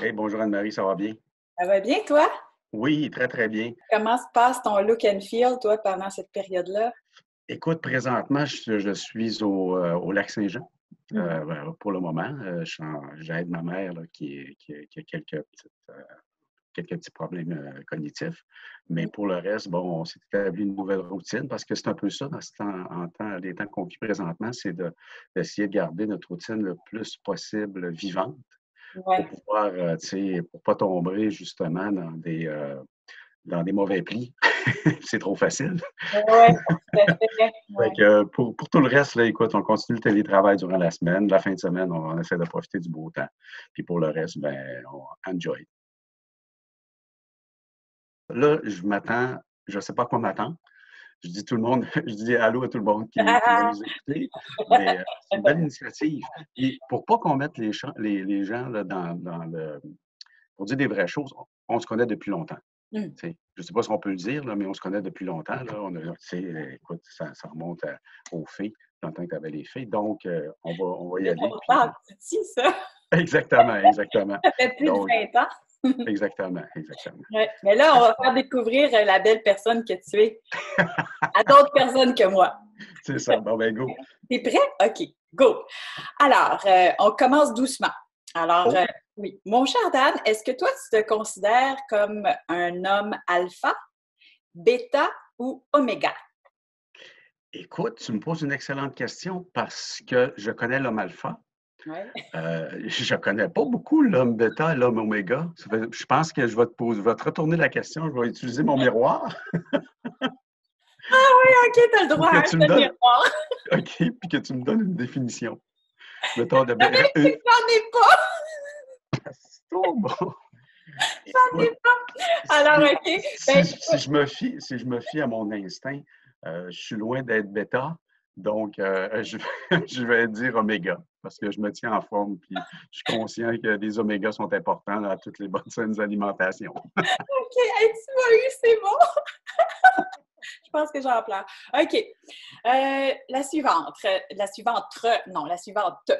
Hey, bonjour Anne-Marie, ça va bien? Ça va bien, toi? Oui, très, très bien. Comment se passe ton look and feel, toi, pendant cette période-là? Écoute, présentement, je suis au Lac-Saint-Jean Mhm. pour le moment. J'aide ma mère là, qui a quelques petits problèmes cognitifs. Mais pour le reste, bon, on s'est établi une nouvelle routine parce que c'est un peu ça dans les temps qu'on vit présentement, d'essayer de garder notre routine le plus possible vivante pour Ouais. pouvoir, tu sais, pour pas tomber justement dans des mauvais plis. C'est trop facile. Ouais, tout à fait. Fait Ouais. que pour tout le reste, là, écoute, on continue le télétravail durant la semaine. La fin de semaine, on essaie de profiter du beau temps. Puis pour le reste, ben, on enjoy. Là, je ne sais pas à quoi m'attendre. Je dis tout le monde, je dis allô à tout le monde qui va nous écouter, mais c'est une belle initiative. Et pour pas qu'on mette les gens là, pour dire des vraies choses, on se connaît depuis longtemps. Hmm. Tu sais, je ne sais pas si on peut le dire, là, mais on se connaît depuis longtemps. Là. Tu sais, écoute, ça remonte aux fées, longtemps que tu avais les fées. Donc, on va y C'est aller. pas Puis, mal petit, ça. exactement, exactement. Ça fait plus de Donc, 20 ans. exactement, exactement. Ouais. Mais là, on va faire découvrir la belle personne que tu es à d'autres personnes que moi. C'est ça. Bon, ben, go. T'es prêt? OK, go. Alors, on commence doucement. Alors, Oh, oui. Mon cher Dan, est-ce que toi, tu te considères comme un homme alpha, bêta ou oméga? écoute, tu me poses une excellente question parce que je connais l'homme alpha. Ouais. Je ne connais pas beaucoup l'homme bêta et l'homme oméga. Je pense que je vais te retourner la question. Je vais utiliser mon miroir OK, t'as le pour droit que à un tu me seul donnes, miroir. OK, puis que tu me donnes une définition. Mettons, J'en ai pas! c'est trop bon. J'en ai Écoute, pas! Alors, si, OK. Ben, si je me fie à mon instinct, je suis loin d'être bêta, donc je vais dire oméga, parce que je me tiens en forme, puis je suis conscient que les omégas sont importants dans toutes les bonnes saines alimentations. OK, hey, tu m'as eu, c'est bon. Je pense que j'en pleure. OK. La suivante. Non, la suivante.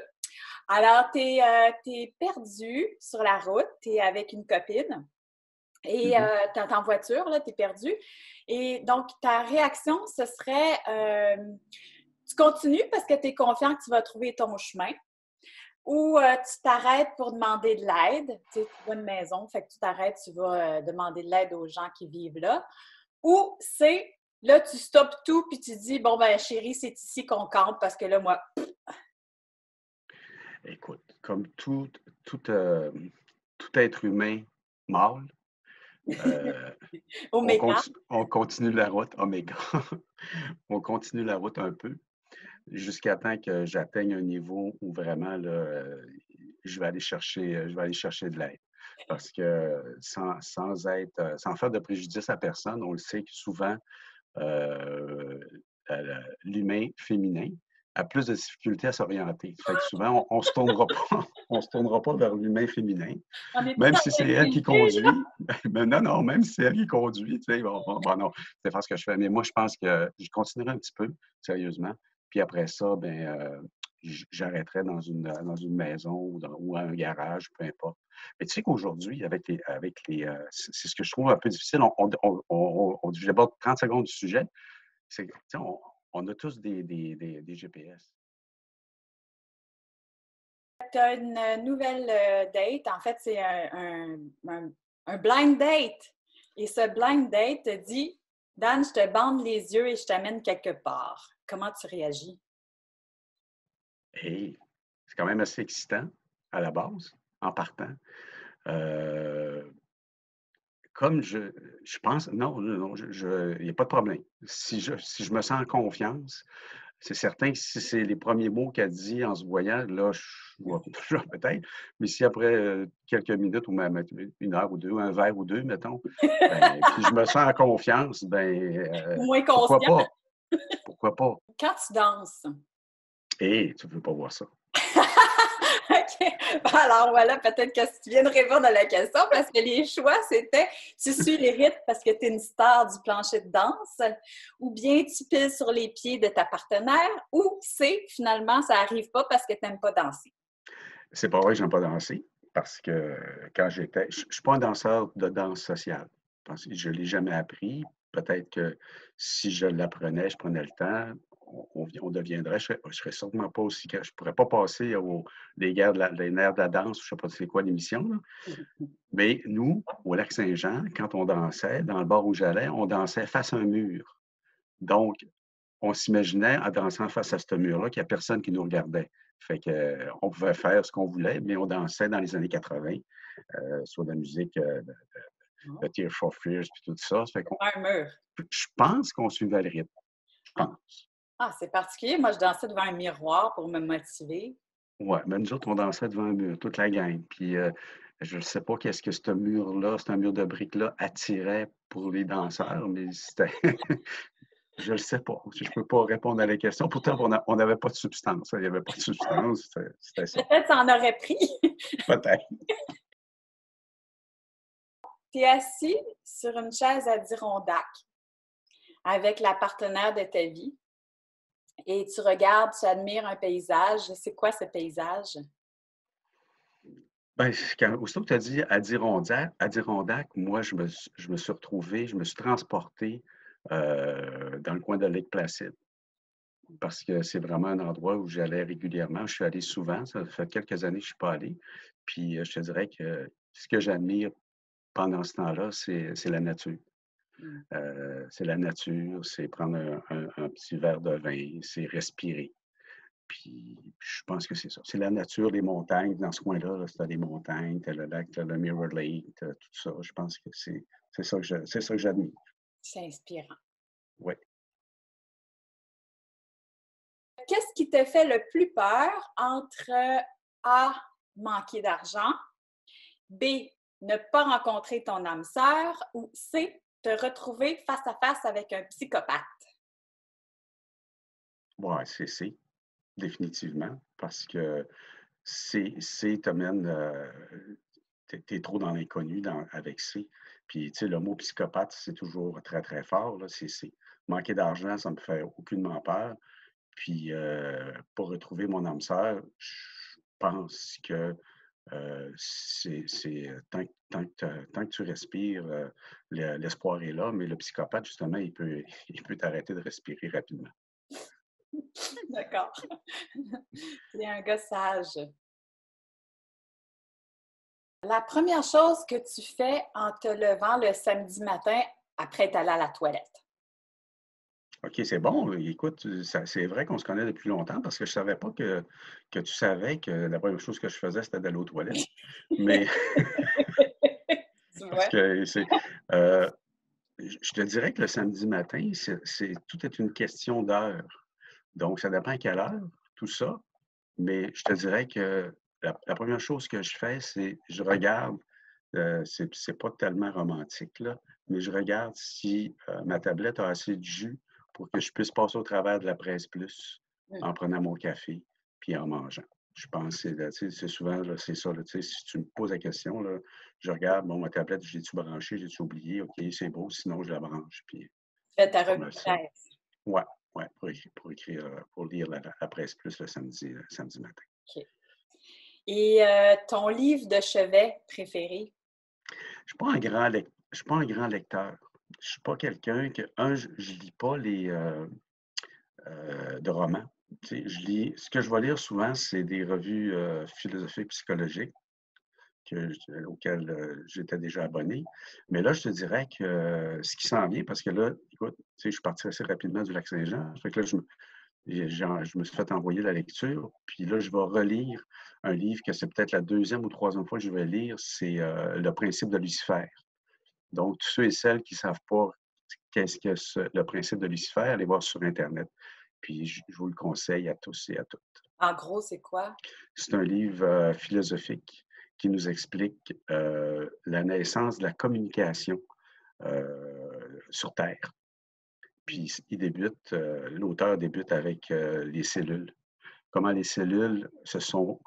Alors, t'es perdu sur la route, t'es avec une copine et Mhm. t'es en voiture, là, t'es perdu. Et donc, ta réaction, ce serait, tu continues parce que t'es confiant que tu vas trouver ton chemin ou tu t'arrêtes pour demander de l'aide. Tu sais, tu vois une maison, fait que tu t'arrêtes, tu vas demander de l'aide aux gens qui vivent là. Ou c'est, là, tu stoppes tout puis tu dis, bon, ben chérie, c'est ici qu'on campe parce que là, moi, Écoute, comme tout être humain mâle, euh, oméga. on continue la route, oméga. On continue la route un peu jusqu'à temps que j'atteigne un niveau où vraiment là, je vais aller chercher de l'aide. Parce que sans faire de préjudice à personne, on le sait que souvent, euh, l'humain féminin a plus de difficultés à s'orienter. Fait que souvent, on se tournera pas, on se tournera pas vers l'humain féminin, On est-tu même dans si c'est elle qui l'intimité, là? conduit. Ben non, non, même si c'est elle qui conduit, tu sais, bon, non, c'est pas ce que je fais. Mais moi, je pense que je continuerai un petit peu, sérieusement. Puis après ça, ben, j'arrêterai dans une maison ou un garage, peu importe. Mais tu sais qu'aujourd'hui, c'est ce que je trouve un peu difficile. J'aborde 30 secondes du sujet. C'est que, tu sais, on a tous des GPS. Tu as une nouvelle date. En fait, c'est un blind date. Et ce blind date te dit, Dan, je te bande les yeux et je t'amène quelque part. Comment tu réagis? Et c'est quand même assez excitant à la base, en partant. Euh, Comme je pense, non, non, non, il n'y a pas de problème. Si je me sens en confiance, c'est certain que si c'est les premiers mots qu'elle dit en se voyant, là, je vais peut-être. Mais si après quelques minutes ou même une heure ou deux, un verre ou deux, mettons, ben, puis je me sens en confiance, ben, Moins pourquoi conscient. pas? Pourquoi pas? Quand tu danses, Et tu ne veux pas voir ça. OK. Alors voilà, peut-être que tu viens de répondre à la question parce que les choix, c'était tu suis les rythmes parce que tu es une star du plancher de danse ou bien tu piles sur les pieds de ta partenaire ou c'est finalement ça n'arrive pas parce que tu n'aimes pas danser. C'est pas vrai que j'aime pas danser parce que quand j'étais je suis pas un danseur de danse sociale parce que je l'ai jamais appris. Peut-être que si je l'apprenais, je prenais le temps, on deviendrait je serais sûrement pas aussi que je pourrais pas passer aux les guerres de la les nerfs de la danse, je sais pas c'est quoi l'émission, là. Mais nous, au Lac-Saint-Jean, quand on dansait, dans le bar où j'allais, on dansait face à un mur. Donc on s'imaginait en dansant face à ce mur-là qu'il y a personne qui nous regardait. Fait que, on pouvait faire ce qu'on voulait, mais on dansait dans les années 80, sur la musique, de Tears for Fears puis tout ça. Ça fait qu'on Un mur. je pense qu'on suivait le rythme, je pense. Ah, c'est particulier. Moi, je dansais devant un miroir pour me motiver. Ouais, mais nous autres, on dansait devant un mur, toute la gang. Puis, je ne sais pas qu'est-ce que ce mur-là, c'est un mur de briques-là, attirait pour les danseurs, mais c'était je le sais pas. Je peux pas répondre à la question. Pourtant, on n'avait pas de substance, hein. Il y avait pas de substance, c'était ça. Peut-être ça en aurait pris. Peut-être. Tu es assis sur une chaise Adirondack avec la partenaire de ta vie et tu regardes, tu admires un paysage. C'est quoi ce paysage? Ben, aussitôt que tu as dit Adirondack, moi, je me suis retrouvé, je me suis transporté dans le coin de Lake Placid parce que c'est vraiment un endroit où j'allais régulièrement. Je suis allé souvent, ça fait quelques années que je ne suis pas allé. Puis je te dirais que ce que j'admire pendant ce temps-là, c'est la nature. Mm. C'est la nature, c'est prendre un petit verre de vin, c'est respirer. Puis je pense que c'est ça. C'est la nature, les montagnes. Dans ce coin-là, là, tu as les montagnes, tu as le lac, tu as le Mirror Lake, tu tout ça. Je pense que c'est ça que j'admire. C'est inspirant. Oui. Qu'est-ce qui te fait le plus peur entre A, manquer d'argent, B, ne pas rencontrer ton âme sœur ou C, te retrouver face à face avec un psychopathe? Ouais, c'est définitivement, parce que c'est t'amène, tu trop dans l'inconnu avec C. Puis, tu sais, le mot psychopathe, c'est toujours très, très fort, là, c'est C. Manquer d'argent, ça me fait aucunement peur. Puis, pour retrouver mon âme sœur, je pense que, tant que tu respires, l'espoir est là, mais le psychopathe, justement, il peut t'arrêter de respirer rapidement. D'accord. C'est un gars sage. La première chose que tu fais en te levant le samedi matin après être allé à la toilette. OK, c'est bon. Écoute, c'est vrai qu'on se connaît depuis longtemps parce que je savais pas que tu savais que la première chose que je faisais, c'était d'aller aux toilettes. Mais Tu parce vois? que heu, je te dirais que le samedi matin, tout est une question d'heure. Donc ça dépend à quelle heure, tout ça. Mais je te dirais que la 1re chose que je fais, c'est je regarde, c'est pas tellement romantique, là, mais je regarde si, ma tablette a assez de jus pour que je puisse passer au travers de la Presse Plus Mmh. en prenant mon café puis en mangeant. Je pense que c'est souvent, là, c'est ça, là, tu sais, si tu me poses la question, là, je regarde, bon, ma tablette, je l'ai-tu branchée, j'ai-tu oublié? OK, c'est beau, sinon je la branche, puis Tu fais ta pas revue mal de ça. presse. Ouais, ouais, pour lire la Presse Plus le samedi matin. OK. Et ton livre de chevet préféré? Je suis pas un grand lecteur. Je suis pas quelqu'un que je lis pas de romans. Tu sais, ce que je vais lire souvent, c'est des revues, philosophiques, psychologiques auxquelles, j'étais déjà abonné. Mais là, je te dirais que ce qui s'en vient parce que là, écoute, tu sais, je suis parti assez rapidement du Lac-Saint-Jean. Fait que là, je me suis fait envoyer la lecture, puis là, je vais relire un livre que c'est peut-être la deuxième ou troisième fois que je vais lire, c'est, Le Principe de Lucifer. Donc, tous ceux et celles qui ne savent pas qu'est-ce que le principe de Lucifer, allez voir sur Internet. Puis, je vous le conseille à tous et à toutes. En gros, c'est quoi? C'est un livre philosophique qui nous explique la naissance de la communication sur Terre. Puis, l'auteur débute avec les cellules. comment les cellules se sont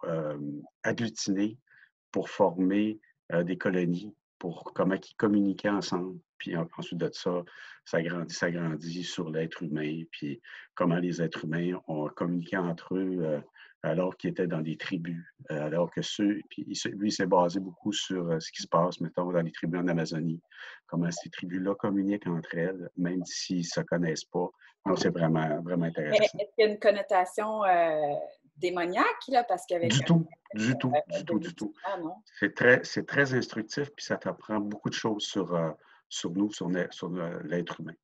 agglutinées pour former des colonies, pour comment ils communiquaient ensemble. Puis ensuite de ça, ça grandit sur l'être humain, puis comment les êtres humains ont communiqué entre eux alors qu'ils étaient dans des tribus, alors que puis lui, il s'est basé beaucoup sur ce qui se passe, mettons, dans les tribus en Amazonie, comment ces tribus-là communiquent entre elles, même s'ils ne se connaissent pas. Donc, c'est vraiment, vraiment intéressant. Est-ce qu'il y a une connotation démoniaque, là, parce qu'avec... Du tout. C'est très instructif, puis ça t'apprend beaucoup de choses sur nous, sur l'être humain.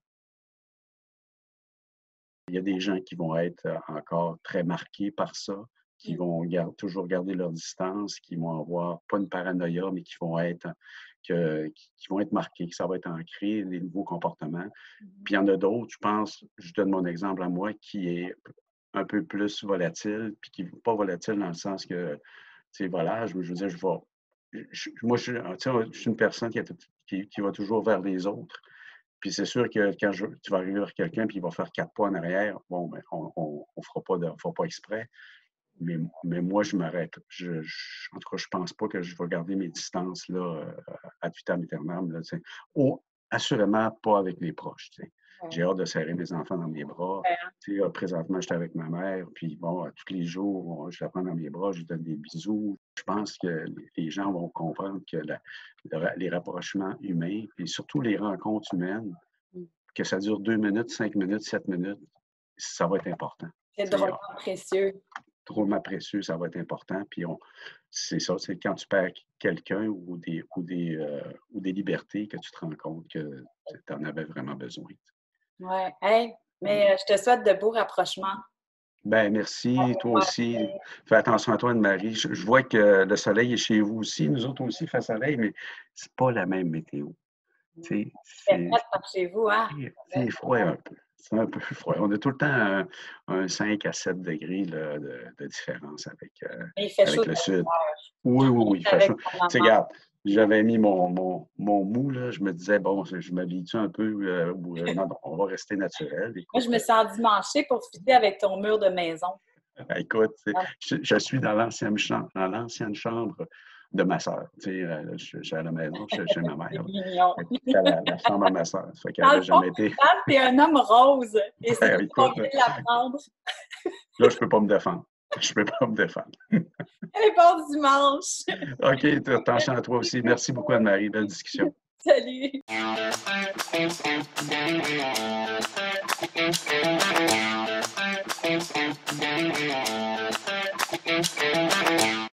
Il y a des gens qui vont être encore très marqués par ça, qui vont toujours garder leur distance, qui vont avoir pas une paranoïa, mais qui vont être marqués, que ça va être ancré, des nouveaux comportements. Puis il y en a d'autres, je pense, je donne mon exemple à moi, qui est un peu plus volatile, puis qui n'est pas volatile dans le sens que, tu sais, voilà, je veux dire, moi, je suis une personne qui va toujours vers les autres. Puis c'est sûr que quand tu vas arriver vers quelqu'un puis il va faire 4 pas en arrière, bon, ben, on ne fera pas exprès. Mais moi, je m'arrête. En tout cas, je ne pense pas que je vais garder mes distances là, ad vitam aeternam. Là, assurément pas avec les proches. Ouais. J'ai hâte de serrer mes enfants dans mes bras. Ouais. Présentement, j'étais avec ma mère, puis bon, tous les jours, je la prends dans mes bras, je lui donne des bisous. Je pense que les gens vont comprendre que les rapprochements humains, et surtout les rencontres humaines, que ça dure 2 minutes, 5 minutes, 7 minutes, ça va être important. C'est drôlement précieux. Drôlement précieux, ça va être important. Puis c'est ça, c'est quand tu perds quelqu'un ou des libertés que tu te rends compte que tu en avais vraiment besoin. Oui. Hey, mais je te souhaite de beaux rapprochements. Ben merci, toi aussi. Fais attention à toi, Anne-Marie. Je vois que le soleil est chez vous aussi. Nous autres aussi, il fait soleil, mais c'est pas la même météo. C'est prête par chez vous, hein? C'est froid un peu. C'est un peu froid. On a tout le temps un 5 à 7 degrés là, de différence avec le sud. Oui, il fait chaud. Tu sais, regarde, j'avais mis mon mou, là, je me disais, bon, je m'habitue un peu, non, on va rester naturel. Écoute, moi, je me sens dimanchée pour fitter avec ton mur de maison. Écoute, je suis dans l'ancienne chambre de ma soeur. Tu sais, je suis à la maison, chez ma mère. C'est la chambre à ma soeur. Ça fait qu'elle n'avait jamais été. T'es un homme rose. Et c'est pas bien de l'apprendre. Là, je peux pas me défendre. Je peux pas me défendre. Et bon dimanche. OK, attention à toi aussi. Merci beaucoup, Anne-Marie. Belle discussion. Salut.